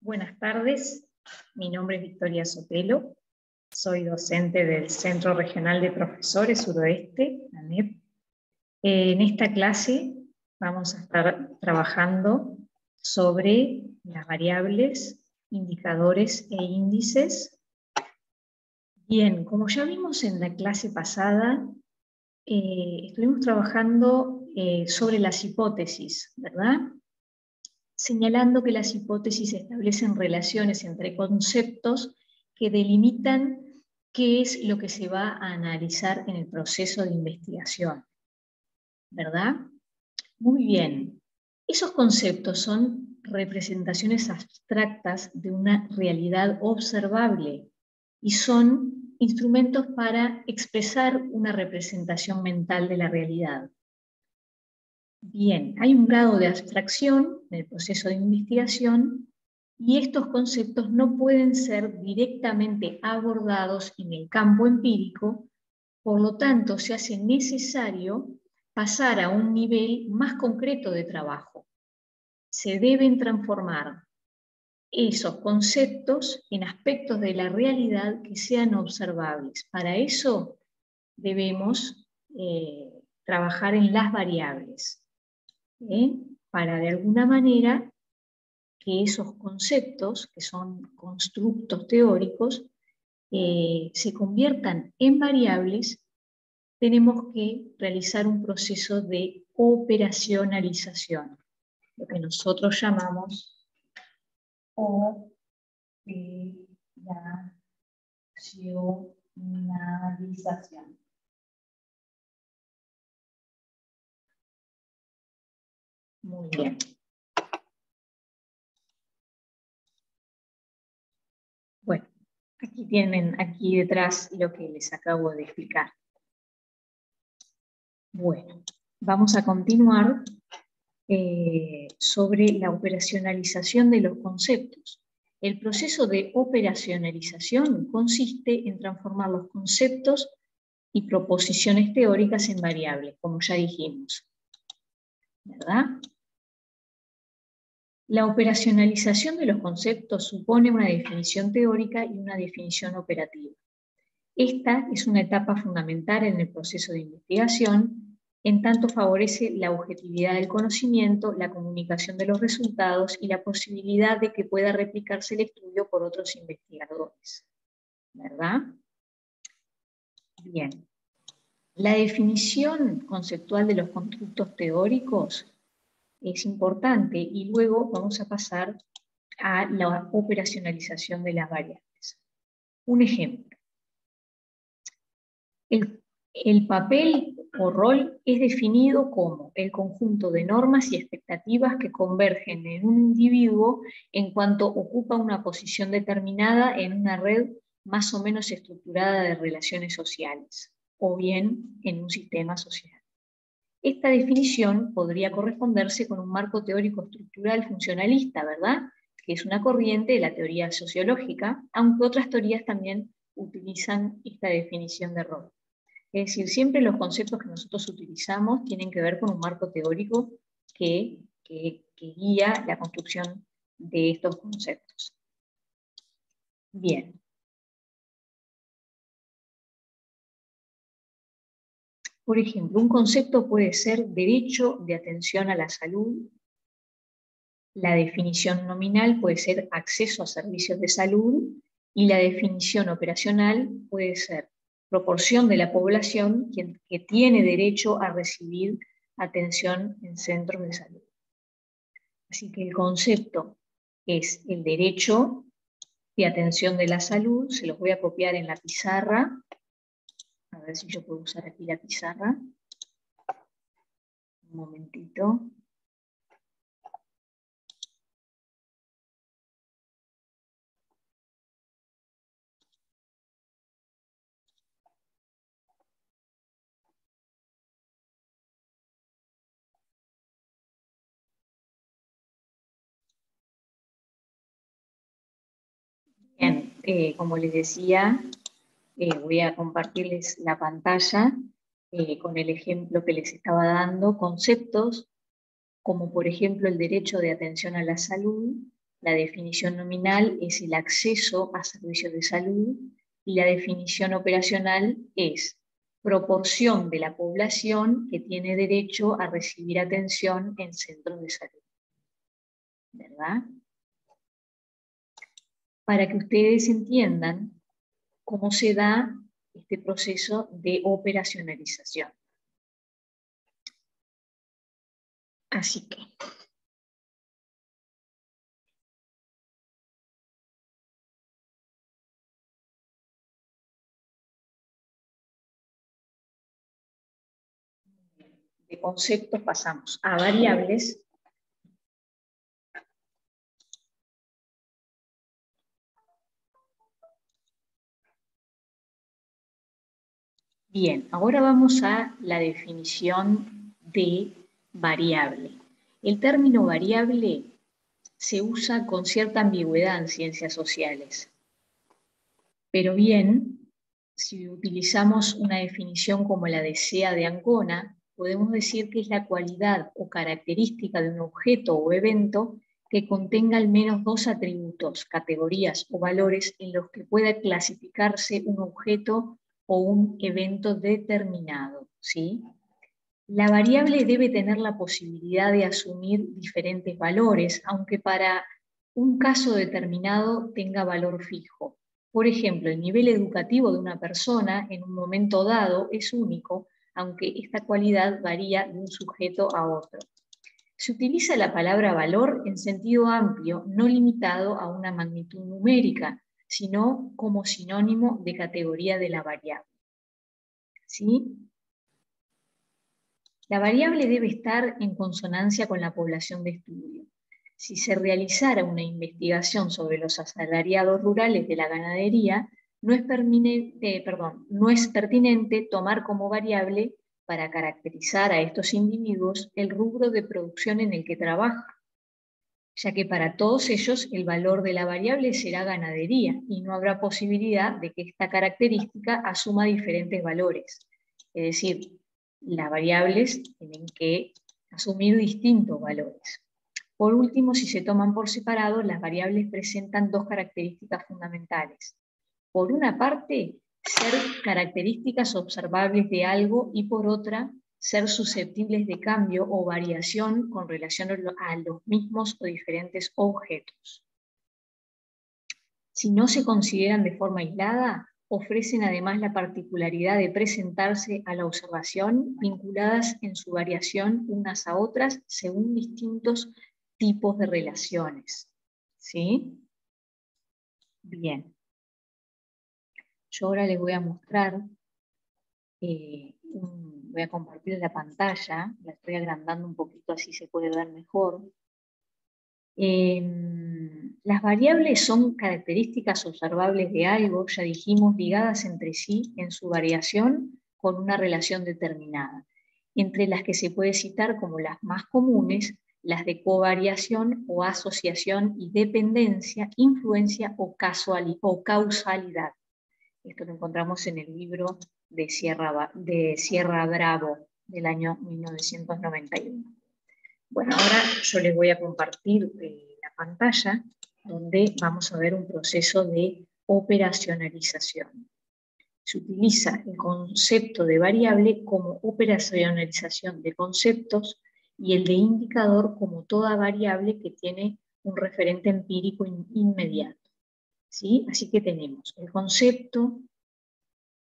Buenas tardes, mi nombre es Victoria Sotelo, soy docente del Centro Regional de Profesores Suroeste, ANEP. En esta clase vamos a estar trabajando sobre las variables, indicadores e índices. Bien, como ya vimos en la clase pasada, estuvimos trabajando sobre las hipótesis, ¿verdad? Señalando que las hipótesis establecen relaciones entre conceptos que delimitan qué es lo que se va a analizar en el proceso de investigación, ¿verdad? Muy bien. Esos conceptos son representaciones abstractas de una realidad observable y son instrumentos para expresar una representación mental de la realidad. Bien, hay un grado de abstracción en el proceso de investigación y estos conceptos no pueden ser directamente abordados en el campo empírico, por lo tanto se hace necesario pasar a un nivel más concreto de trabajo. Se deben transformar esos conceptos en aspectos de la realidad que sean observables. Para eso debemos trabajar en las variables. Para de alguna manera que esos conceptos, que son constructos teóricos, se conviertan en variables, tenemos que realizar un proceso de operacionalización, lo que nosotros llamamos operacionalización. Muy bien. Bueno, aquí tienen aquí detrás lo que les acabo de explicar. Bueno, vamos a continuar sobre la operacionalización de los conceptos. El proceso de operacionalización consiste en transformar los conceptos y proposiciones teóricas en variables, como ya dijimos, ¿verdad? La operacionalización de los conceptos supone una definición teórica y una definición operativa. Esta es una etapa fundamental en el proceso de investigación, en tanto favorece la objetividad del conocimiento, la comunicación de los resultados y la posibilidad de que pueda replicarse el estudio por otros investigadores. ¿Verdad? Bien. La definición conceptual de los constructos teóricos es importante y luego vamos a pasar a la operacionalización de las variables. Un ejemplo. El papel o rol es definido como el conjunto de normas y expectativas que convergen en un individuo en cuanto ocupa una posición determinada en una red más o menos estructurada de relaciones sociales, o bien en un sistema social. Esta definición podría corresponderse con un marco teórico estructural funcionalista, ¿verdad? Que es una corriente de la teoría sociológica, aunque otras teorías también utilizan esta definición de rol. Es decir, siempre los conceptos que nosotros utilizamos tienen que ver con un marco teórico que guía la construcción de estos conceptos. Bien. Por ejemplo, un concepto puede ser derecho de atención a la salud. La definición nominal puede ser acceso a servicios de salud y la definición operacional puede ser proporción de la población que tiene derecho a recibir atención en centros de salud. Así que el concepto es el derecho de atención de la salud. Se los voy a copiar en la pizarra. A ver si yo puedo usar aquí la pizarra. Un momentito. Bien, como les decía, voy a compartirles la pantalla con el ejemplo que les estaba dando. Conceptos como por ejemplo el derecho de atención a la salud, La definición nominal es el acceso a servicios de salud y la definición operacional es proporción de la población que tiene derecho a recibir atención en centros de salud. ¿Verdad? Para que ustedes entiendan cómo se da este proceso de operacionalización. Así que de conceptos pasamos a variables. Bien, ahora vamos a la definición de variable. El término variable se usa con cierta ambigüedad en ciencias sociales. Pero bien, si utilizamos una definición como la de Sea de Ancona, podemos decir que es la cualidad o característica de un objeto o evento que contenga al menos dos atributos, categorías o valores en los que pueda clasificarse un objeto o un evento determinado, ¿sí? La variable debe tener la posibilidad de asumir diferentes valores, aunque para un caso determinado tenga valor fijo. Por ejemplo, el nivel educativo de una persona en un momento dado es único, aunque esta cualidad varía de un sujeto a otro. Se utiliza la palabra valor en sentido amplio, no limitado a una magnitud numérica, sino como sinónimo de categoría de la variable. ¿Sí? La variable debe estar en consonancia con la población de estudio. Si se realizara una investigación sobre los asalariados rurales de la ganadería, no es pertinente tomar como variable para caracterizar a estos individuos el rubro de producción en el que trabajan, ya que para todos ellos el valor de la variable será ganadería y no habrá posibilidad de que esta característica asuma diferentes valores. Es decir, las variables tienen que asumir distintos valores. Por último, si se toman por separado, las variables presentan dos características fundamentales. Por una parte, ser características observables de algo y por otra, ser susceptibles de cambio o variación con relación a los mismos o diferentes objetos. Si no se consideran de forma aislada, ofrecen además la particularidad de presentarse a la observación vinculadas en su variación unas a otras según distintos tipos de relaciones. ¿Sí? Bien. Yo ahora les voy a mostrar, voy a compartir la pantalla, la estoy agrandando un poquito así se puede ver mejor. Las variables son características observables de algo, ya dijimos, ligadas entre sí en su variación con una relación determinada, entre las que se puede citar como las más comunes, las de covariación o asociación y dependencia, influencia o causalidad. Esto lo encontramos en el libro de Sierra Bravo del año 1991. Bueno, ahora yo les voy a compartir la pantalla donde vamos a ver un proceso de operacionalización. Se utiliza el concepto de variable como operacionalización de conceptos y el de indicador como toda variable que tiene un referente empírico inmediato. ¿Sí? Así que tenemos el concepto,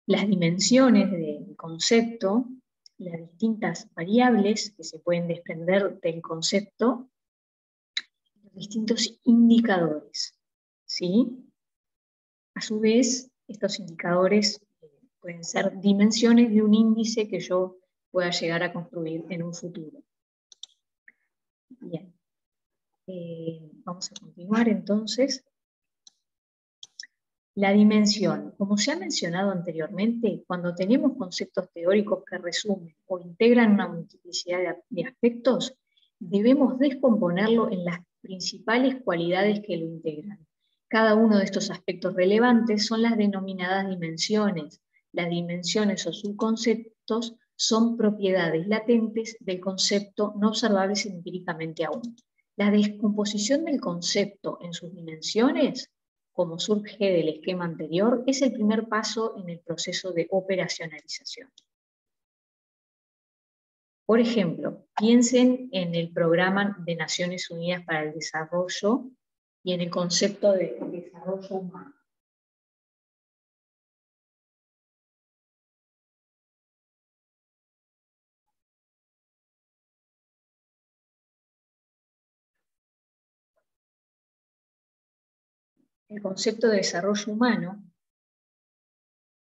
las dimensiones del concepto, las distintas variables que se pueden desprender del concepto, los distintos indicadores, ¿sí? A su vez, estos indicadores pueden ser dimensiones de un índice que yo pueda llegar a construir en un futuro. Bien. Vamos a continuar entonces. La dimensión, como se ha mencionado anteriormente, cuando tenemos conceptos teóricos que resumen o integran una multiplicidad de aspectos, debemos descomponerlo en las principales cualidades que lo integran. Cada uno de estos aspectos relevantes son las denominadas dimensiones. Las dimensiones o subconceptos son propiedades latentes del concepto no observables empíricamente aún. La descomposición del concepto en sus dimensiones, como surge del esquema anterior, es el primer paso en el proceso de operacionalización. Por ejemplo, piensen en el Programa de Naciones Unidas para el Desarrollo y en el concepto de desarrollo humano. El concepto de desarrollo humano,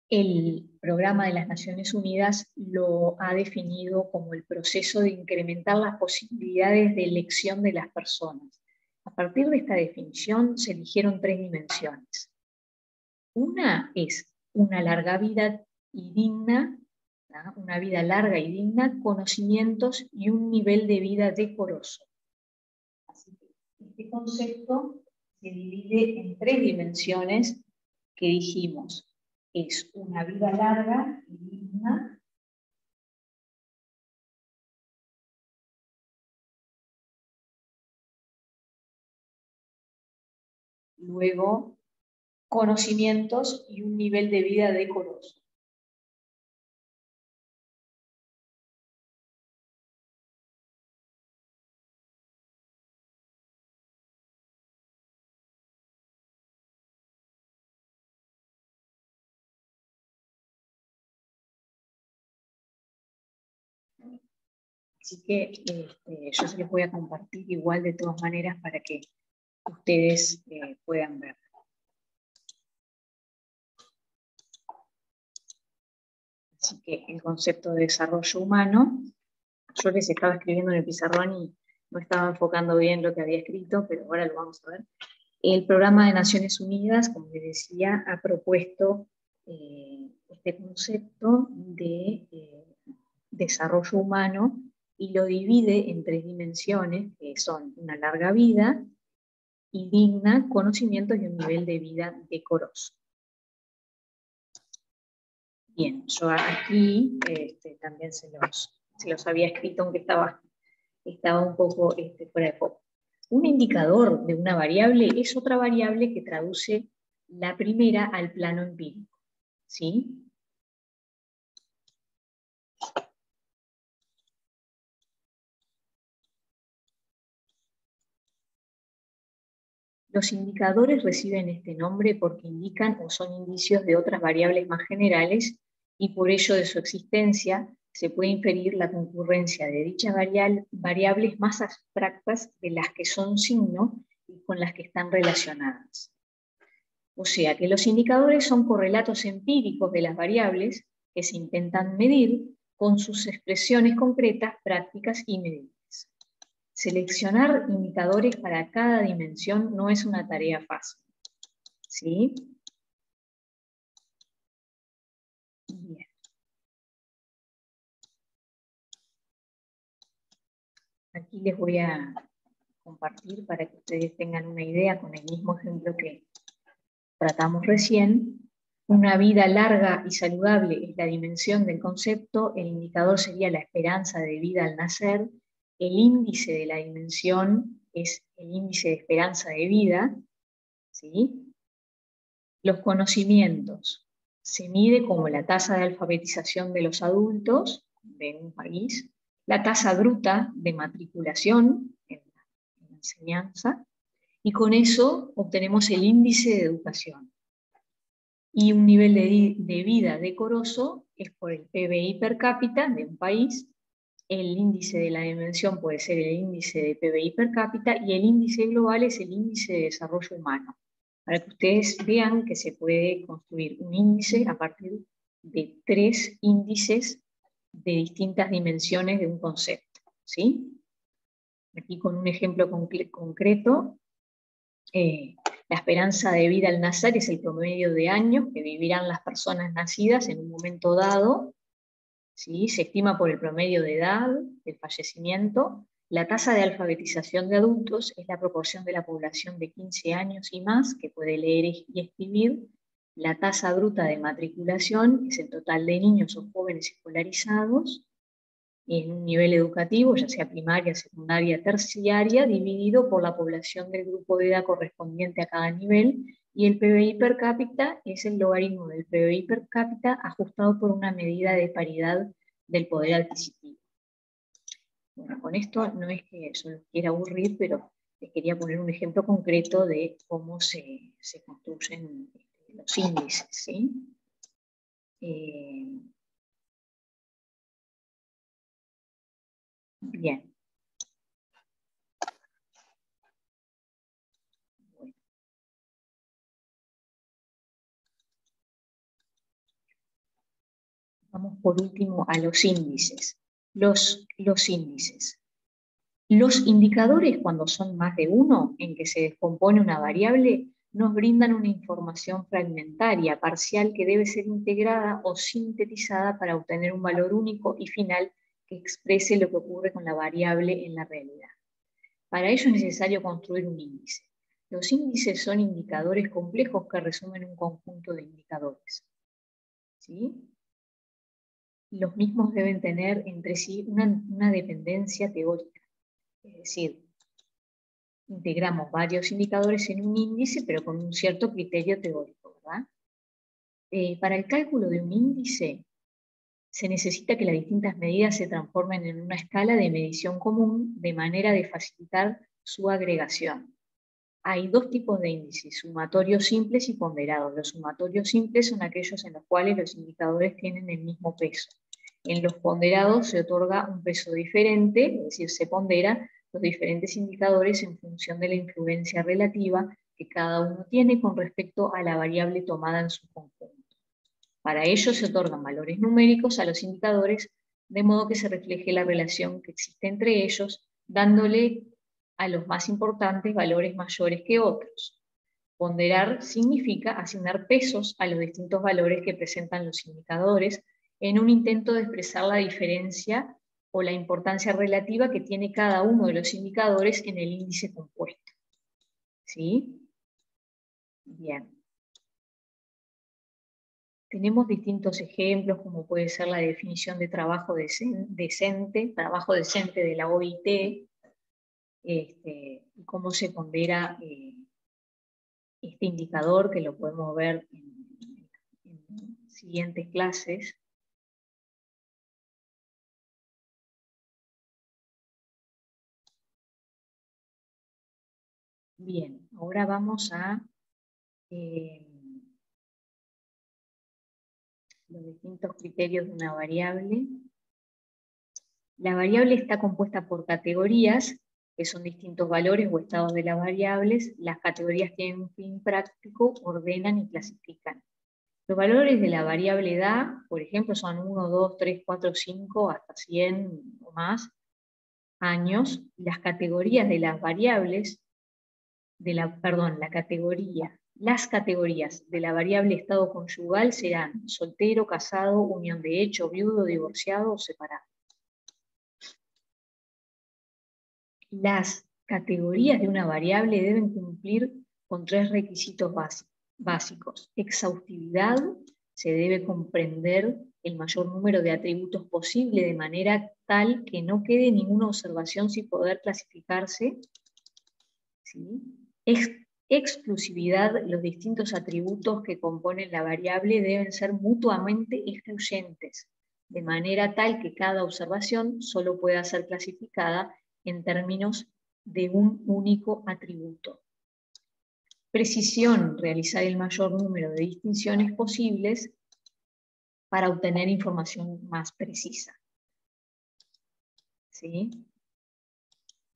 el Programa de las Naciones Unidas lo ha definido como el proceso de incrementar las posibilidades de elección de las personas. A partir de esta definición se eligieron 3 dimensiones. Una es una larga vida y digna, ¿tá? Una vida larga y digna, conocimientos y un nivel de vida decoroso. Así que este concepto se divide en 3 dimensiones que dijimos. Es una vida larga y digna, luego conocimientos y un nivel de vida decoroso. Así que yo se los voy a compartir igual de todas maneras para que ustedes puedan ver. Así que el concepto de desarrollo humano, yo les estaba escribiendo en el pizarrón y no estaba enfocando bien lo que había escrito, pero ahora lo vamos a ver. El Programa de Naciones Unidas, como les decía, ha propuesto este concepto de desarrollo humano y lo divide en 3 dimensiones, que son una larga vida y digna, conocimientos y un nivel de vida decoroso. Bien, yo aquí también se los había escrito, aunque estaba un poco fuera de foco. Un indicador de una variable es otra variable que traduce la primera al plano empírico, ¿sí? Los indicadores reciben este nombre porque indican o son indicios de otras variables más generales y por ello de su existencia se puede inferir la concurrencia de dichas variables más abstractas de las que son signo y con las que están relacionadas. O sea que los indicadores son correlatos empíricos de las variables que se intentan medir con sus expresiones concretas, prácticas y medibles. Seleccionar indicadores para cada dimensión no es una tarea fácil, ¿sí? Bien. Aquí les voy a compartir para que ustedes tengan una idea con el mismo ejemplo que tratamos recién. Una vida larga y saludable es la dimensión del concepto, el indicador sería la esperanza de vida al nacer, el índice de la dimensión es el índice de esperanza de vida, ¿sí? Los conocimientos se mide como la tasa de alfabetización de los adultos de un país, la tasa bruta de matriculación en la enseñanza, y con eso obtenemos el índice de educación. Y un nivel de vida decoroso es por el PBI per cápita de un país, el índice de la dimensión puede ser el índice de PBI per cápita y el índice global es el índice de desarrollo humano, para que ustedes vean que se puede construir un índice a partir de 3 índices de distintas dimensiones de un concepto, ¿sí? Aquí con un ejemplo concreto, la esperanza de vida al nacer es el promedio de años que vivirán las personas nacidas en un momento dado, ¿sí? Se estima por el promedio de edad del fallecimiento. La tasa de alfabetización de adultos es la proporción de la población de 15 años y más que puede leer y escribir. La tasa bruta de matriculación es el total de niños o jóvenes escolarizados. en un nivel educativo, ya sea primaria, secundaria, terciaria, dividido por la población del grupo de edad correspondiente a cada nivel, y el PBI per cápita es el logaritmo del PBI per cápita ajustado por una medida de paridad del poder adquisitivo. Bueno, con esto no es que yo los quiera aburrir, pero les quería poner un ejemplo concreto de cómo se construyen los índices, ¿sí? Bien. Bueno. Vamos por último a los índices. Los índices. Los indicadores, cuando son más de uno, en que se descompone una variable, nos brindan una información fragmentaria, parcial, que debe ser integrada o sintetizada para obtener un valor único y final que exprese lo que ocurre con la variable en la realidad. Para ello es necesario construir un índice. Los índices son indicadores complejos que resumen un conjunto de indicadores, ¿sí? Los mismos deben tener entre sí una dependencia teórica. Es decir, integramos varios indicadores en un índice, pero con un cierto criterio teórico, ¿verdad? Para el cálculo de un índice, se necesita que las distintas medidas se transformen en una escala de medición común, de manera de facilitar su agregación. Hay dos tipos de índices, sumatorios simples y ponderados. Los sumatorios simples son aquellos en los cuales los indicadores tienen el mismo peso. En los ponderados se otorga un peso diferente, es decir, se pondera los diferentes indicadores en función de la influencia relativa que cada uno tiene con respecto a la variable tomada en su conjunto. Para ello se otorgan valores numéricos a los indicadores, de modo que se refleje la relación que existe entre ellos, dándole a los más importantes valores mayores que otros. Ponderar significa asignar pesos a los distintos valores que presentan los indicadores en un intento de expresar la diferencia o la importancia relativa que tiene cada uno de los indicadores en el índice compuesto. ¿Sí? Bien. Tenemos distintos ejemplos, como puede ser la definición de trabajo decente de la OIT, y cómo se pondera este indicador, que lo podemos ver en siguientes clases. Bien, ahora vamos a los distintos criterios de una variable. La variable está compuesta por categorías, que son distintos valores o estados de las variables. Las categorías tienen un fin práctico, ordenan y clasifican. Los valores de la variable edad, por ejemplo, son 1, 2, 3, 4, 5, hasta 100 o más años. Las categorías de las variables, las categorías de la variable estado conyugal serán soltero, casado, unión de hecho, viudo, divorciado o separado. Las categorías de una variable deben cumplir con 3 requisitos básicos. Exhaustividad, se debe comprender el mayor número de atributos posible de manera tal que no quede ninguna observación sin poder clasificarse. ¿Sí? Exclusividad, los distintos atributos que componen la variable deben ser mutuamente excluyentes, de manera tal que cada observación solo pueda ser clasificada en términos de un único atributo. Precisión, realizar el mayor número de distinciones posibles para obtener información más precisa. ¿Sí?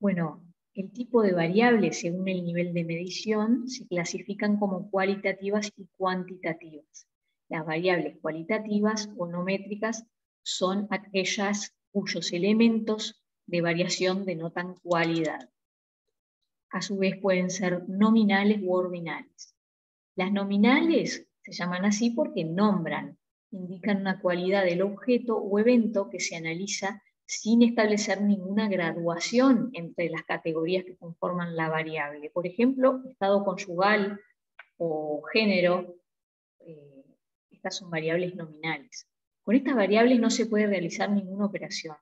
Bueno, el tipo de variables, según el nivel de medición, se clasifican como cualitativas y cuantitativas. Las variables cualitativas o no métricas son aquellas cuyos elementos de variación denotan cualidad. A su vez pueden ser nominales u ordinales. Las nominales se llaman así porque nombran, indican una cualidad del objeto o evento que se analiza sin establecer ninguna graduación entre las categorías que conforman la variable. Por ejemplo, estado conyugal o género, estas son variables nominales. Con estas variables no se puede realizar ninguna operación.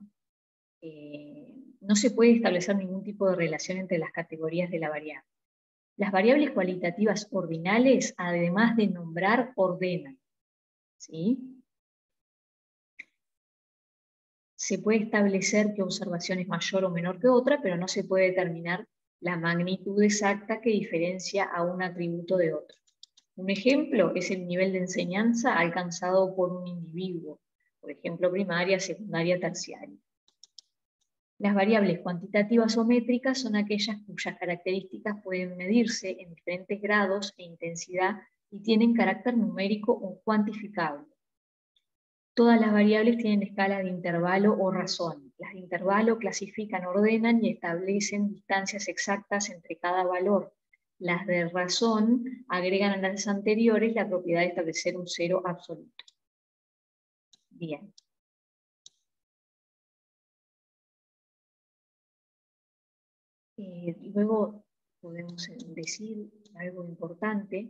no se puede establecer ningún tipo de relación entre las categorías de la variable. Las variables cualitativas ordinales, además de nombrar, ordenan. ¿Sí? Se puede establecer que observación es mayor o menor que otra, pero no se puede determinar la magnitud exacta que diferencia a un atributo de otro. Un ejemplo es el nivel de enseñanza alcanzado por un individuo, por ejemplo, primaria, secundaria, terciaria. Las variables cuantitativas o métricas son aquellas cuyas características pueden medirse en diferentes grados e intensidad y tienen carácter numérico o cuantificable. Todas las variables tienen escala de intervalo o razón. Las de intervalo clasifican, ordenan y establecen distancias exactas entre cada valor. Las de razón agregan a las anteriores la propiedad de establecer un cero absoluto. Bien. Luego podemos decir algo importante,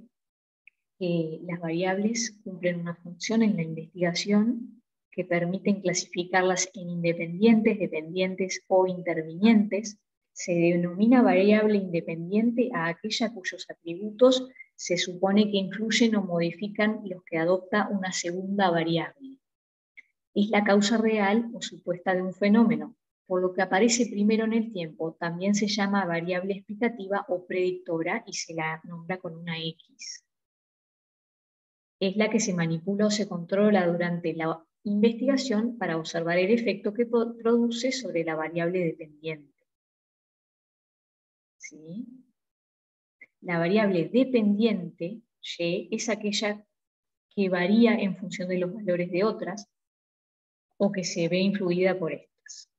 que las variables cumplen una función en la investigación que permiten clasificarlas en independientes, dependientes o intervinientes. Se denomina variable independiente a aquella cuyos atributos se supone que influyen o modifican los que adopta una segunda variable. Es la causa real o supuesta de un fenómeno, por lo que aparece primero en el tiempo. También se llama variable explicativa o predictora y se la nombra con una X. Es la que se manipula o se controla durante la investigación para observar el efecto que produce sobre la variable dependiente. ¿Sí? La variable dependiente, Y, es aquella que varía en función de los valores de otras o que se ve influida por estas.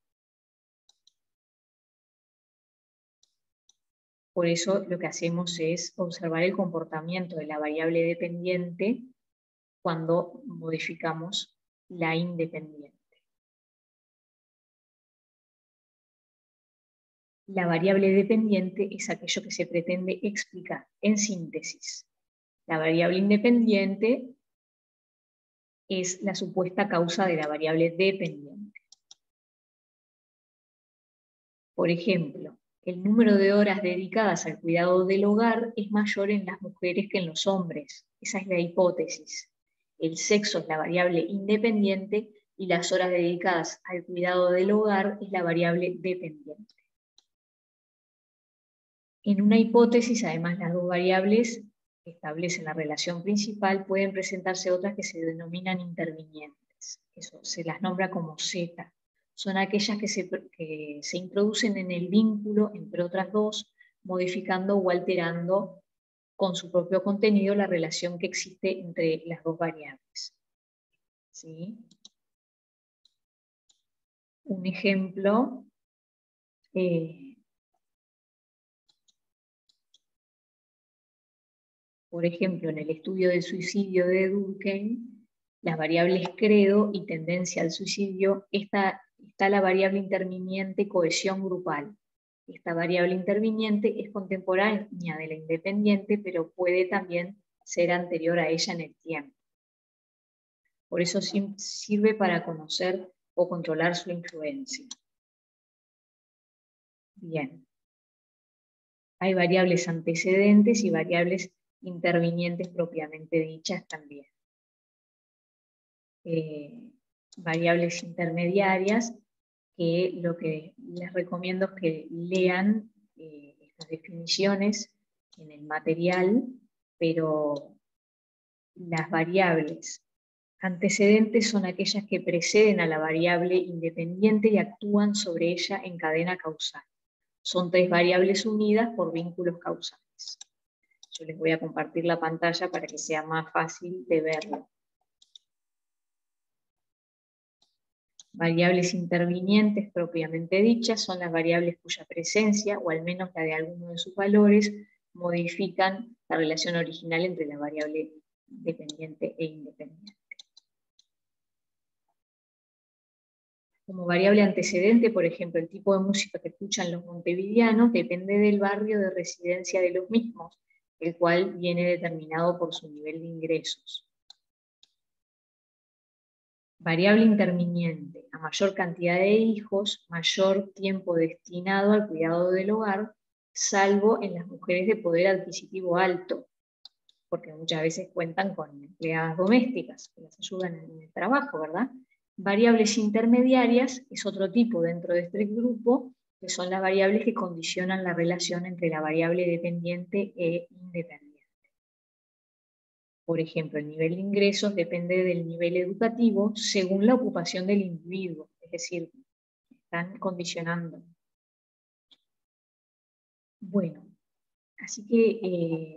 Por eso lo que hacemos es observar el comportamiento de la variable dependiente cuando modificamos la independiente. La variable dependiente es aquello que se pretende explicar. En síntesis, la variable independiente es la supuesta causa de la variable dependiente. Por ejemplo, el número de horas dedicadas al cuidado del hogar es mayor en las mujeres que en los hombres. Esa es la hipótesis. El sexo es la variable independiente y las horas dedicadas al cuidado del hogar es la variable dependiente. En una hipótesis, además, las dos variables que establecen la relación principal pueden presentarse otras que se denominan intervinientes. Eso se las nombra como Z. Son aquellas que se introducen en el vínculo entre otras dos, modificando o alterando con su propio contenido la relación que existe entre las dos variables. ¿Sí? Un ejemplo, por ejemplo, en el estudio del suicidio de Durkheim, las variables credo y tendencia al suicidio, está la variable interviniente cohesión grupal. Esta variable interviniente es contemporánea de la independiente, pero puede también ser anterior a ella en el tiempo. Por eso sirve para conocer o controlar su influencia. Bien. Hay variables antecedentes y variables intervinientes propiamente dichas también. Variables intermediarias, que lo que les recomiendo es que lean estas definiciones en el material, pero las variables antecedentes son aquellas que preceden a la variable independiente y actúan sobre ella en cadena causal. Son tres variables unidas por vínculos causales. Yo les voy a compartir la pantalla para que sea más fácil de verlo. Variables intervinientes propiamente dichas son las variables cuya presencia, o al menos la de alguno de sus valores, modifican la relación original entre la variable dependiente e independiente. Como variable antecedente, por ejemplo, el tipo de música que escuchan los montevideanos depende del barrio de residencia de los mismos, el cual viene determinado por su nivel de ingresos. Variable interviniente, a mayor cantidad de hijos, mayor tiempo destinado al cuidado del hogar, salvo en las mujeres de poder adquisitivo alto, porque muchas veces cuentan con empleadas domésticas que las ayudan en el trabajo, ¿verdad? Variables intermediarias es otro tipo dentro de este grupo, que son las variables que condicionan la relación entre la variable dependiente e independiente. Por ejemplo, el nivel de ingresos depende del nivel educativo según la ocupación del individuo, es decir, están condicionando. Bueno, así que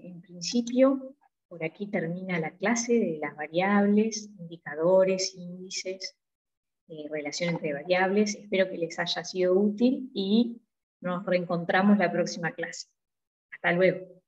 en principio, por aquí termina la clase de las variables, indicadores, índices, relación entre variables. Espero que les haya sido útil y nos reencontramos la próxima clase. Hasta luego.